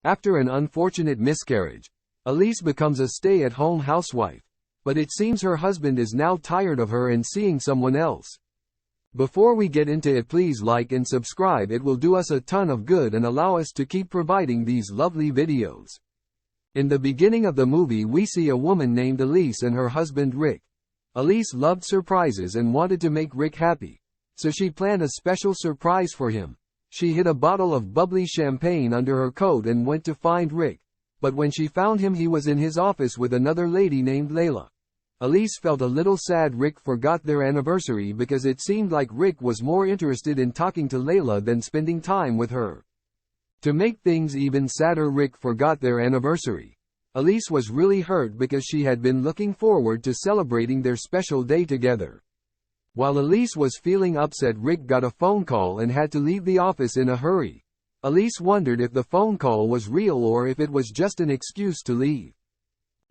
After an unfortunate miscarriage, Elise becomes a stay-at-home housewife, but it seems her husband is now tired of her and seeing someone else. Before we get into it, please like and subscribe. It will do us a ton of good and allow us to keep providing these lovely videos. In the beginning of the movie we see a woman named Elise and her husband Rick. Elise loved surprises and wanted to make Rick happy, so she planned a special surprise for him. She hid a bottle of bubbly champagne under her coat and went to find Rick, but when she found him he was in his office with another lady named Layla. Elise felt a little sad Rick forgot their anniversary because it seemed like Rick was more interested in talking to Layla than spending time with her. To make things even sadder, Rick forgot their anniversary. Elise was really hurt because she had been looking forward to celebrating their special day together. While Elise was feeling upset, Rick got a phone call and had to leave the office in a hurry. Elise wondered if the phone call was real or if it was just an excuse to leave.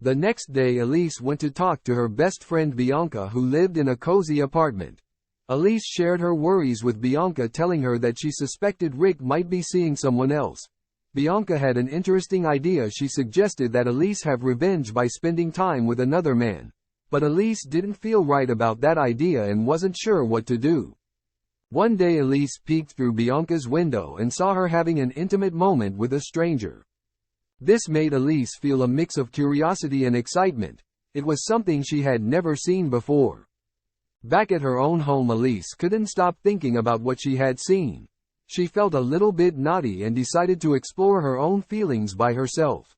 The next day Elise went to talk to her best friend Bianca, who lived in a cozy apartment. Elise shared her worries with Bianca, telling her that she suspected Rick might be seeing someone else. Bianca had an interesting idea. She suggested that Elise have revenge by spending time with another man. But Elise didn't feel right about that idea and wasn't sure what to do. One day Elise peeked through Bianca's window and saw her having an intimate moment with a stranger. This made Elise feel a mix of curiosity and excitement. It was something she had never seen before. Back at her own home, Elise couldn't stop thinking about what she had seen. She felt a little bit naughty and decided to explore her own feelings by herself.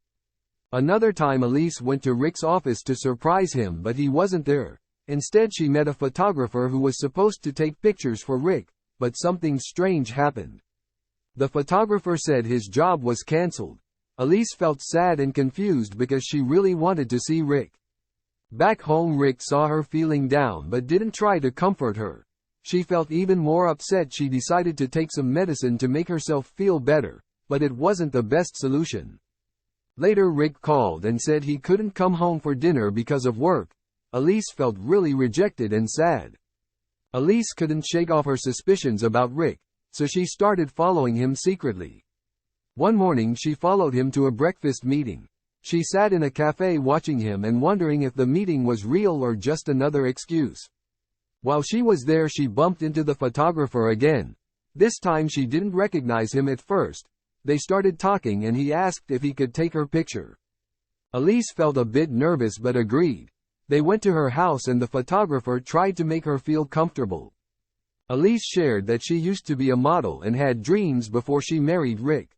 Another time Elise went to Rick's office to surprise him, but he wasn't there. Instead she met a photographer who was supposed to take pictures for Rick, but something strange happened. The photographer said his job was cancelled. Elise felt sad and confused because she really wanted to see Rick. Back home Rick saw her feeling down but didn't try to comfort her. She felt even more upset. She decided to take some medicine to make herself feel better, but it wasn't the best solution. Later Rick called and said he couldn't come home for dinner because of work. Elise felt really rejected and sad. Elise couldn't shake off her suspicions about Rick, so she started following him secretly. One morning she followed him to a breakfast meeting. She sat in a cafe watching him and wondering if the meeting was real or just another excuse. While she was there she bumped into the photographer again. This time she didn't recognize him at first. They started talking and he asked if he could take her picture. Elise felt a bit nervous but agreed. They went to her house and the photographer tried to make her feel comfortable. Elise shared that she used to be a model and had dreams before she married Rick.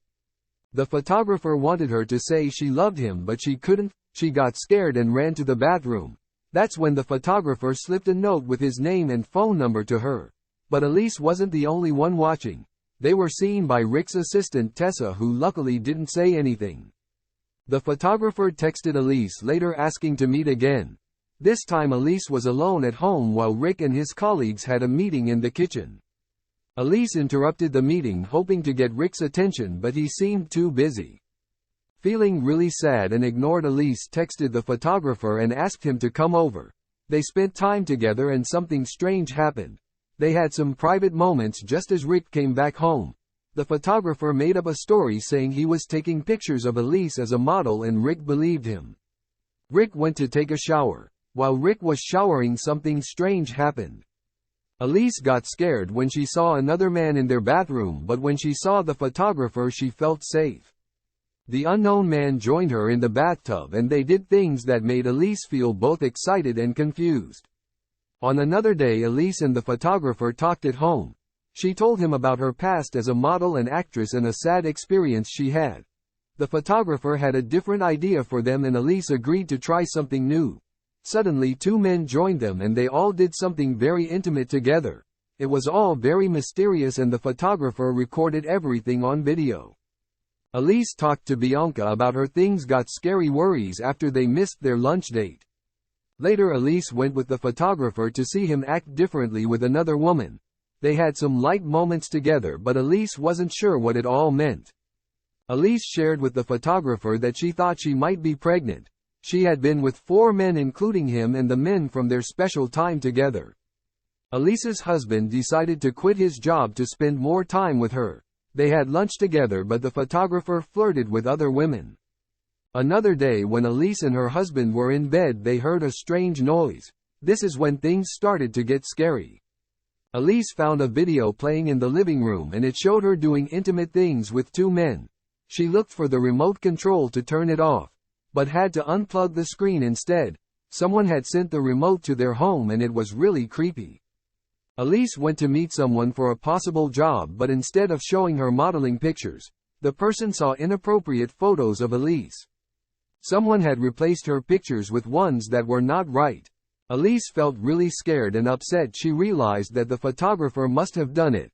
The photographer wanted her to say she loved him but she couldn't. She got scared and ran to the bathroom. That's when the photographer slipped a note with his name and phone number to her. But Elise wasn't the only one watching. They were seen by Rick's assistant Tessa, who luckily didn't say anything. The photographer texted Elise later asking to meet again. This time Elise was alone at home while Rick and his colleagues had a meeting in the kitchen. Elise interrupted the meeting hoping to get Rick's attention, but he seemed too busy. Feeling really sad and ignored, Elise texted the photographer and asked him to come over. They spent time together and something strange happened. They had some private moments just as Rick came back home. The photographer made up a story saying he was taking pictures of Elise as a model and Rick believed him. Rick went to take a shower. While Rick was showering, something strange happened. Elise got scared when she saw another man in their bathroom, but when she saw the photographer she felt safe. The unknown man joined her in the bathtub and they did things that made Elise feel both excited and confused. On another day Elise and the photographer talked at home. She told him about her past as a model and actress and a sad experience she had. The photographer had a different idea for them and Elise agreed to try something new. Suddenly two men joined them and they all did something very intimate together. It was all very mysterious and the photographer recorded everything on video. Elise talked to Bianca about her things got scary worries after they missed their lunch date. Later Elise went with the photographer to see him act differently with another woman. They had some light moments together but Elise wasn't sure what it all meant. Elise shared with the photographer that she thought she might be pregnant. She had been with 4 men including him and the men from their special time together. Elise's husband decided to quit his job to spend more time with her. They had lunch together, but the photographer flirted with other women. Another day, when Elise and her husband were in bed, they heard a strange noise. This is when things started to get scary. Elise found a video playing in the living room, and it showed her doing intimate things with two men. She looked for the remote control to turn it off, but had to unplug the screen instead. Someone had sent the remote to their home, and it was really creepy. Elise went to meet someone for a possible job, but instead of showing her modeling pictures, the person saw inappropriate photos of Elise. Someone had replaced her pictures with ones that were not right. Elise felt really scared and upset. She realized that the photographer must have done it.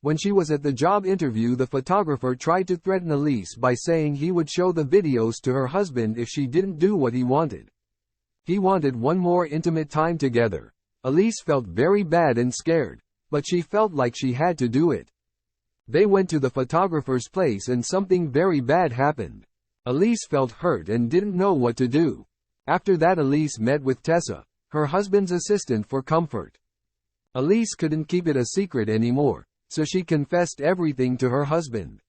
When she was at the job interview, the photographer tried to threaten Elise by saying he would show the videos to her husband if she didn't do what he wanted. He wanted one more intimate time together. Elise felt very bad and scared, but she felt like she had to do it. They went to the photographer's place and something very bad happened. Elise felt hurt and didn't know what to do. After that, Elise met with Tessa, her husband's assistant, for comfort. Elise couldn't keep it a secret anymore, so she confessed everything to her husband.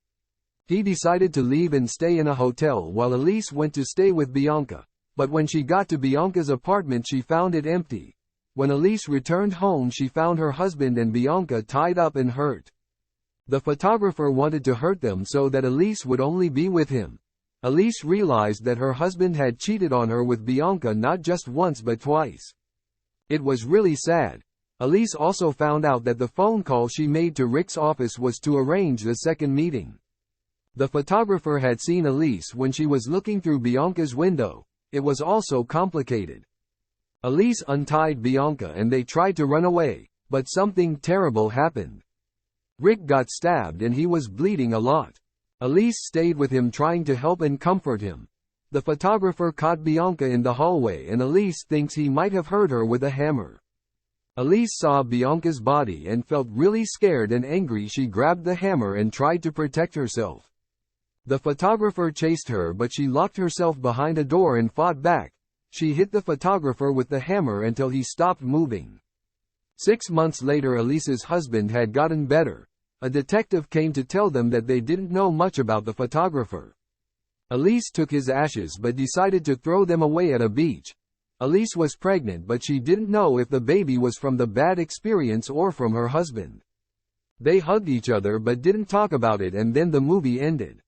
He decided to leave and stay in a hotel while Elise went to stay with Bianca, but when she got to Bianca's apartment, she found it empty. When Elise returned home, she found her husband and Bianca tied up and hurt. The photographer wanted to hurt them so that Elise would only be with him. Elise realized that her husband had cheated on her with Bianca not just once but twice. It was really sad. Elise also found out that the phone call she made to Rick's office was to arrange the second meeting. The photographer had seen Elise when she was looking through Bianca's window. It was also complicated. Elise untied Bianca and they tried to run away, but something terrible happened. Rick got stabbed and he was bleeding a lot. Elise stayed with him, trying to help and comfort him. The photographer caught Bianca in the hallway and Elise thinks he might have hurt her with a hammer. Elise saw Bianca's body and felt really scared and angry. She grabbed the hammer and tried to protect herself. The photographer chased her, but she locked herself behind a door and fought back. She hit the photographer with the hammer until he stopped moving. 6 months later, Elise's husband had gotten better. A detective came to tell them that they didn't know much about the photographer. Elise took his ashes but decided to throw them away at a beach. Elise was pregnant, but she didn't know if the baby was from the bad experience or from her husband. They hugged each other but didn't talk about it, and then the movie ended.